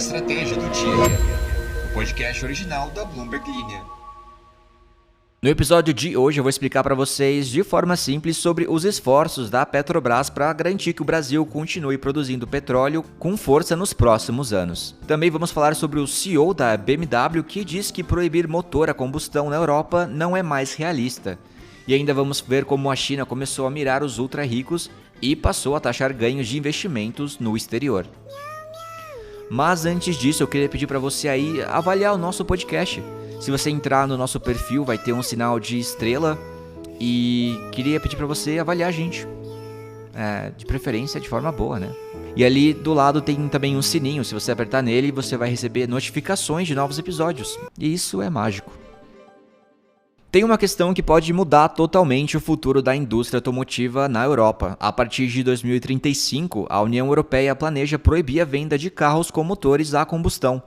estratégia do dia, o podcast original da Bloomberg Linha. No episódio de hoje eu vou explicar para vocês de forma simples sobre os esforços da Petrobras para garantir que o Brasil continue produzindo petróleo com força nos próximos anos. Também vamos falar sobre o CEO da BMW que diz que proibir motor a combustão na Europa não é mais realista. E ainda vamos ver como a China começou a mirar os ultra ricos e passou a taxar ganhos de investimentos no exterior. Mas antes disso eu queria pedir para você aí avaliar o nosso podcast. Se você entrar no nosso perfil, vai ter um sinal de estrela e queria pedir para você avaliar a gente. De preferência de forma boa, né? E ali do lado tem também um sininho, se você apertar nele, você vai receber notificações de novos episódios. E isso é mágico. Tem uma questão que pode mudar totalmente o futuro da indústria automotiva na Europa. A partir de 2035, a União Europeia planeja proibir a venda de carros com motores a combustão.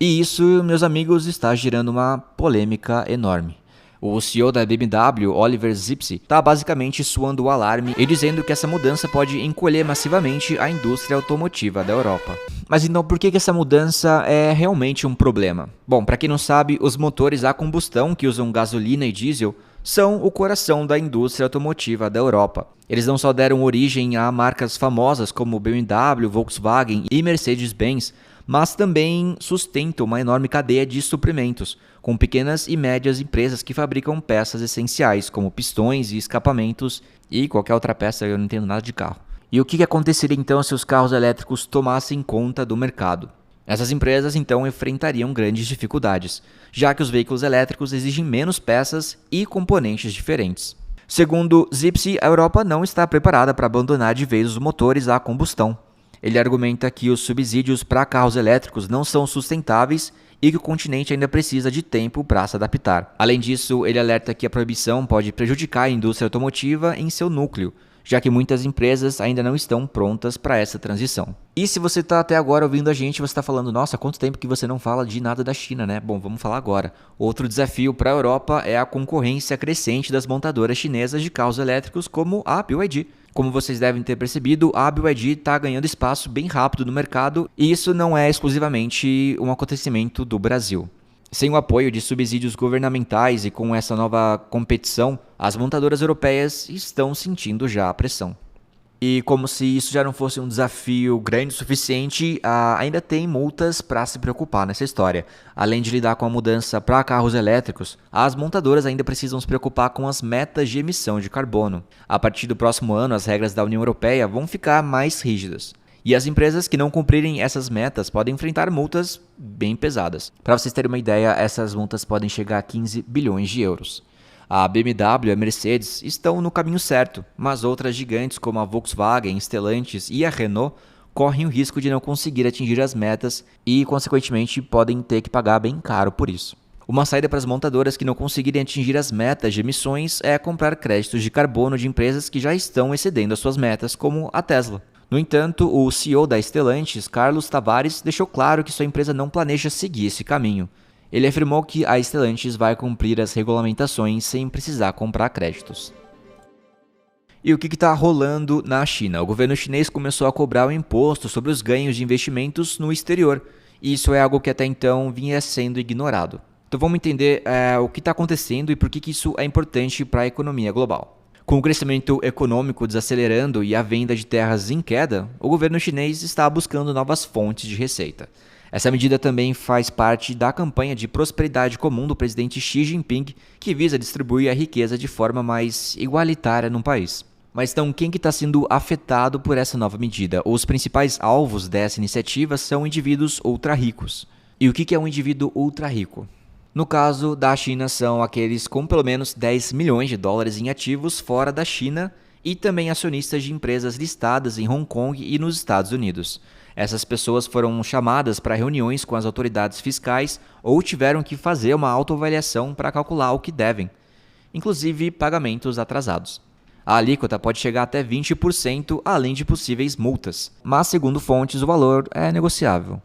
E isso, meus amigos, está gerando uma polêmica enorme. O CEO da BMW, Oliver Zipse, está basicamente soando o alarme e dizendo que essa mudança pode encolher massivamente a indústria automotiva da Europa. Mas então por que essa mudança é realmente um problema? Bom, para quem não sabe, os motores a combustão que usam gasolina e diesel são o coração da indústria automotiva da Europa. Eles não só deram origem a marcas famosas como BMW, Volkswagen e Mercedes-Benz, mas também sustentam uma enorme cadeia de suprimentos, com pequenas e médias empresas que fabricam peças essenciais, como pistões e escapamentos e qualquer outra peça, eu não entendo nada de carro. E o que aconteceria então se os carros elétricos tomassem conta do mercado? Essas empresas então enfrentariam grandes dificuldades, já que os veículos elétricos exigem menos peças e componentes diferentes. Segundo Zipse, a Europa não está preparada para abandonar de vez os motores a combustão. Ele argumenta que os subsídios para carros elétricos não são sustentáveis e que o continente ainda precisa de tempo para se adaptar. Além disso, ele alerta que a proibição pode prejudicar a indústria automotiva em seu núcleo, já que muitas empresas ainda não estão prontas para essa transição. E se você está até agora ouvindo a gente, você está falando, nossa, quanto tempo que você não fala de nada da China, né? Bom, vamos falar agora. Outro desafio para a Europa é a concorrência crescente das montadoras chinesas de carros elétricos como a BYD. Como vocês devem ter percebido, a BYD está ganhando espaço bem rápido no mercado e isso não é exclusivamente um acontecimento do Brasil. Sem o apoio de subsídios governamentais e com essa nova competição, as montadoras europeias estão sentindo já a pressão. E como se isso já não fosse um desafio grande o suficiente, ainda tem multas para se preocupar nessa história. Além de lidar com a mudança para carros elétricos, as montadoras ainda precisam se preocupar com as metas de emissão de carbono. A partir do próximo ano, as regras da União Europeia vão ficar mais rígidas. E as empresas que não cumprirem essas metas podem enfrentar multas bem pesadas. Para vocês terem uma ideia, essas multas podem chegar a 15 bilhões de euros. A BMW e a Mercedes estão no caminho certo, mas outras gigantes como a Volkswagen, Stellantis e a Renault correm o risco de não conseguir atingir as metas e, consequentemente, podem ter que pagar bem caro por isso. Uma saída para as montadoras que não conseguirem atingir as metas de emissões é comprar créditos de carbono de empresas que já estão excedendo as suas metas, como a Tesla. No entanto, o CEO da Stellantis, Carlos Tavares, deixou claro que sua empresa não planeja seguir esse caminho. Ele afirmou que a Stellantis vai cumprir as regulamentações sem precisar comprar créditos. E o que está rolando na China? O governo chinês começou a cobrar o imposto sobre os ganhos de investimentos no exterior. E isso é algo que até então vinha sendo ignorado. Então vamos entender o que está acontecendo e por que isso é importante para a economia global. Com o crescimento econômico desacelerando e a venda de terras em queda, o governo chinês está buscando novas fontes de receita. Essa medida também faz parte da campanha de prosperidade comum do presidente Xi Jinping, que visa distribuir a riqueza de forma mais igualitária no país. Mas então, quem que está sendo afetado por essa nova medida? Os principais alvos dessa iniciativa são indivíduos ultra-ricos. E o que é um indivíduo ultra-rico? No caso da China, são aqueles com pelo menos 10 milhões de dólares em ativos fora da China e também acionistas de empresas listadas em Hong Kong e nos Estados Unidos. Essas pessoas foram chamadas para reuniões com as autoridades fiscais ou tiveram que fazer uma autoavaliação para calcular o que devem, inclusive pagamentos atrasados. A alíquota pode chegar até 20%, além de possíveis multas, mas segundo fontes o valor é negociável.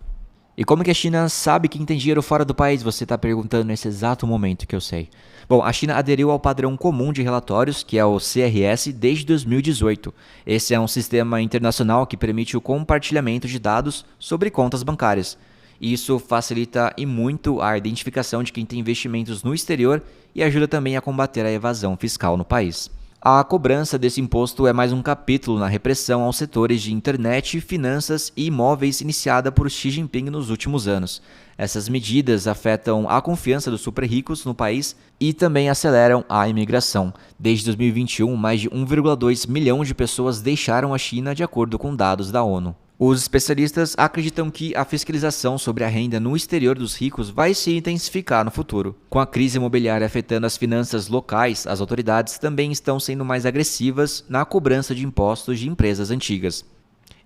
E como que a China sabe quem tem dinheiro fora do país? Você está perguntando nesse exato momento que eu sei. Bom, a China aderiu ao padrão comum de relatórios, que é o CRS, desde 2018. Esse é um sistema internacional que permite o compartilhamento de dados sobre contas bancárias. e isso facilita e muito a identificação de quem tem investimentos no exterior e ajuda também a combater a evasão fiscal no país. A cobrança desse imposto é mais um capítulo na repressão aos setores de internet, finanças e imóveis iniciada por Xi Jinping nos últimos anos. Essas medidas afetam a confiança dos super ricos no país e também aceleram a imigração. Desde 2021, mais de 1,2 milhão de pessoas deixaram a China, de acordo com dados da ONU. Os especialistas acreditam que a fiscalização sobre a renda no exterior dos ricos vai se intensificar no futuro. Com a crise imobiliária afetando as finanças locais, as autoridades também estão sendo mais agressivas na cobrança de impostos de empresas antigas.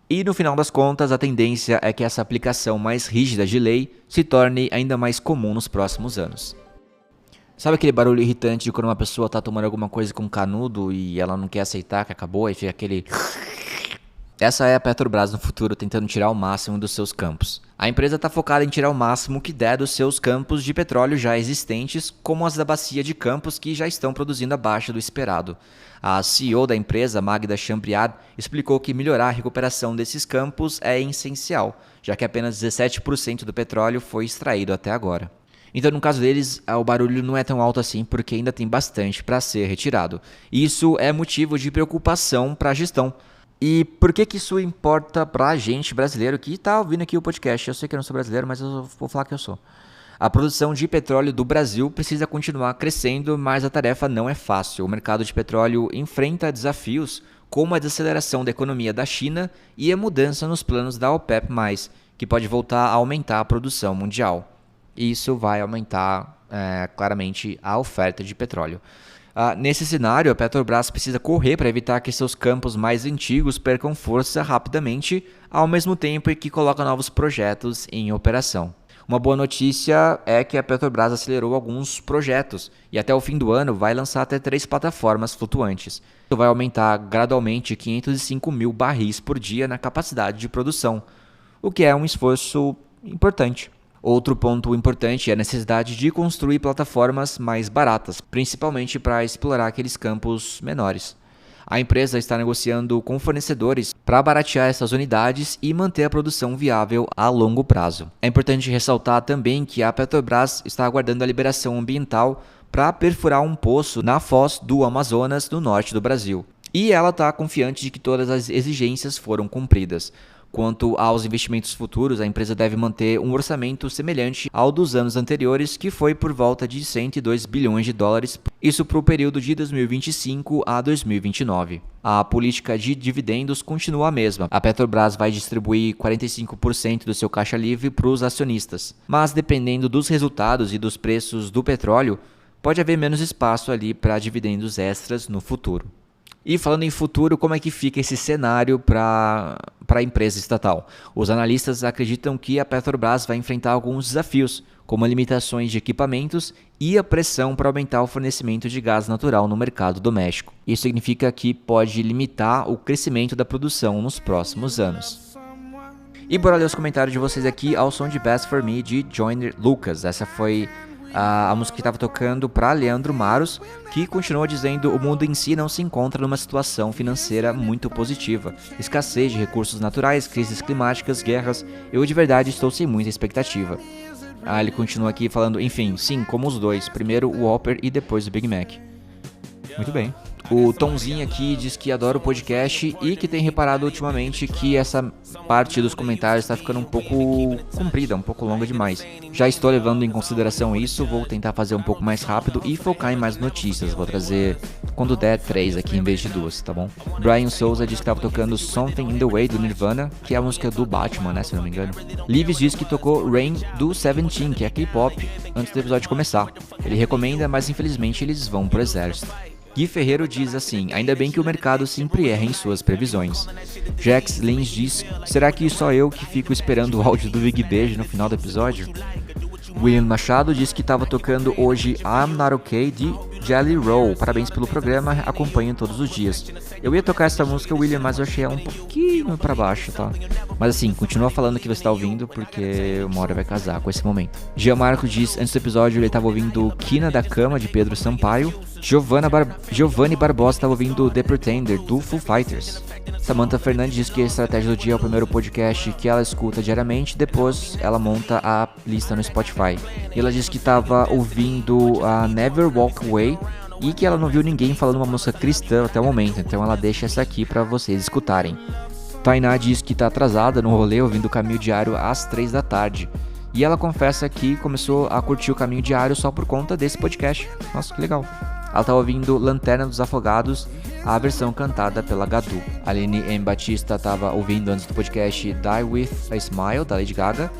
E no final das contas, a tendência é que essa aplicação mais rígida de lei se torne ainda mais comum nos próximos anos. Sabe aquele barulho irritante de quando uma pessoa está tomando alguma coisa com canudo e ela não quer aceitar que acabou e fica aquele... Essa é a Petrobras no futuro tentando tirar o máximo dos seus campos. A empresa está focada em tirar o máximo que der dos seus campos de petróleo já existentes, como as da bacia de Campos que já estão produzindo abaixo do esperado. A CEO da empresa, Magda Chambriard, explicou que melhorar a recuperação desses campos é essencial, já que apenas 17% do petróleo foi extraído até agora. Então, no caso deles, o barulho não é tão alto assim porque ainda tem bastante para ser retirado. Isso é motivo de preocupação para a gestão. E por que isso importa pra gente brasileiro que tá ouvindo aqui o podcast? Eu sei que eu não sou brasileiro, mas eu vou falar que eu sou. A produção de petróleo do Brasil precisa continuar crescendo, mas a tarefa não é fácil. O mercado de petróleo enfrenta desafios como a desaceleração da economia da China e a mudança nos planos da OPEP+, que pode voltar a aumentar a produção mundial. Isso vai aumentar claramente a oferta de petróleo. Nesse cenário, a Petrobras precisa correr para evitar que seus campos mais antigos percam força rapidamente, ao mesmo tempo que coloca novos projetos em operação. Uma boa notícia é que a Petrobras acelerou alguns projetos e até o fim do ano vai lançar até 3 plataformas flutuantes. Isso vai aumentar gradualmente 505 mil barris por dia na capacidade de produção, o que é um esforço importante. Outro ponto importante é a necessidade de construir plataformas mais baratas, principalmente para explorar aqueles campos menores. A empresa está negociando com fornecedores para baratear essas unidades e manter a produção viável a longo prazo. É importante ressaltar também que a Petrobras está aguardando a liberação ambiental para perfurar um poço na foz do Amazonas, no norte do Brasil. E ela está confiante de que todas as exigências foram cumpridas. Quanto aos investimentos futuros, a empresa deve manter um orçamento semelhante ao dos anos anteriores, que foi por volta de 102 bilhões de dólares, isso para o período de 2025 a 2029. A política de dividendos continua a mesma. A Petrobras vai distribuir 45% do seu caixa livre para os acionistas, mas dependendo dos resultados e dos preços do petróleo, pode haver menos espaço ali para dividendos extras no futuro. E falando em futuro, como é que fica esse cenário para a empresa estatal? Os analistas acreditam que a Petrobras vai enfrentar alguns desafios, como limitações de equipamentos e a pressão para aumentar o fornecimento de gás natural no mercado doméstico. Isso significa que pode limitar o crescimento da produção nos próximos anos. E bora ler os comentários de vocês aqui ao som de Best For Me de Joyner Lucas. Essa foi a música que estava tocando para Leandro Maros, que continua dizendo: o mundo em si não se encontra numa situação financeira muito positiva. Escassez de recursos naturais, crises climáticas, guerras, eu de verdade estou sem muita expectativa. Ele continua aqui falando: enfim, sim, como os dois, primeiro o Whopper e depois o Big Mac. Muito bem. O Tomzinho aqui diz que adora o podcast e que tem reparado ultimamente que essa parte dos comentários está ficando um pouco comprida, um pouco longa demais. Já estou levando em consideração isso, vou tentar fazer um pouco mais rápido e focar em mais notícias. Vou trazer, quando der, 3 aqui em vez de 2, tá bom? Brian Souza diz que estava tocando Something in the Way do Nirvana, que é a música do Batman, né, se não me engano. Lives diz que tocou Rain do Seventeen, que é K-pop, antes do episódio começar. Ele recomenda, mas infelizmente eles vão pro exército. Gui Ferreiro diz assim: ainda bem que o mercado sempre erra em suas previsões. Jax Lins diz: será que só eu que fico esperando o áudio do Big Beijo no final do episódio? William Machado diz que estava tocando hoje I'm Not Okay de Jelly Roll. Parabéns pelo programa, acompanho todos os dias. Eu ia tocar essa música, William, mas eu achei ela um pouquinho pra baixo, tá? Mas assim, continua falando que você tá ouvindo, porque uma hora vai casar com esse momento. Gianmarco diz: antes do episódio ele estava ouvindo Quina da Cama de Pedro Sampaio. Giovanni Barbosa estava ouvindo The Pretender, do Foo Fighters. Samantha Fernandes diz que a Estratégia do Dia é o primeiro podcast que ela escuta diariamente, depois ela monta a lista no Spotify. E ela diz que estava ouvindo a Never Walk Away e que ela não viu ninguém falando uma música cristã até o momento, então ela deixa essa aqui para vocês escutarem. Tainá diz que está atrasada no rolê ouvindo o Caminho Diário às 3 da tarde. E ela confessa que começou a curtir o Caminho Diário só por conta desse podcast. Nossa, que legal. Ela tá ouvindo Lanterna dos Afogados, a versão cantada pela Gadu. A Aline M. Batista estava ouvindo antes do podcast Die With a Smile, da Lady Gaga.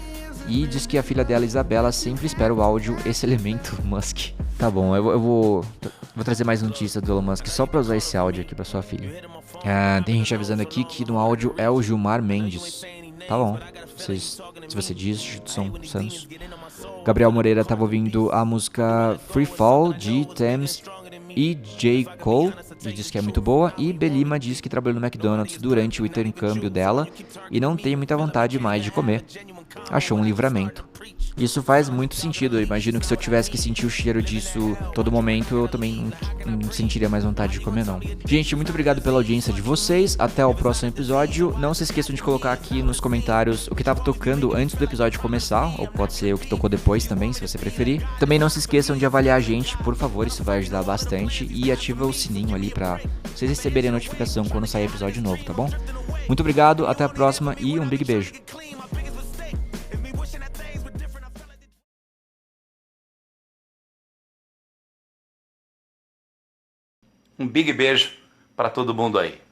E diz que a filha dela, Isabela, sempre espera o áudio Esse Elemento Musk. Tá bom, eu vou trazer mais notícia do Elon Musk só pra usar esse áudio aqui pra sua filha. Tem gente avisando aqui que no áudio é o Gilmar Mendes. Tá bom, se você diz, são Santos. Gabriel Moreira tava ouvindo a música Free Fall de Thames e J. Cole e diz que é muito boa. E Belima diz que trabalhou no McDonald's durante o intercâmbio dela e não tem muita vontade mais de comer. Achou um livramento. Isso faz muito sentido. Eu imagino que se eu tivesse que sentir o cheiro disso todo momento, eu também não sentiria mais vontade de comer, não. Gente, muito obrigado pela audiência de vocês. Até o próximo episódio. Não se esqueçam de colocar aqui nos comentários o que estava tocando antes do episódio começar, ou pode ser o que tocou depois também, se você preferir. Também não se esqueçam de avaliar a gente, por favor, isso vai ajudar bastante. E ativa o sininho ali para vocês receberem a notificação quando sair episódio novo, tá bom? Muito obrigado, até a próxima e um big beijo. Um big beijo para todo mundo aí.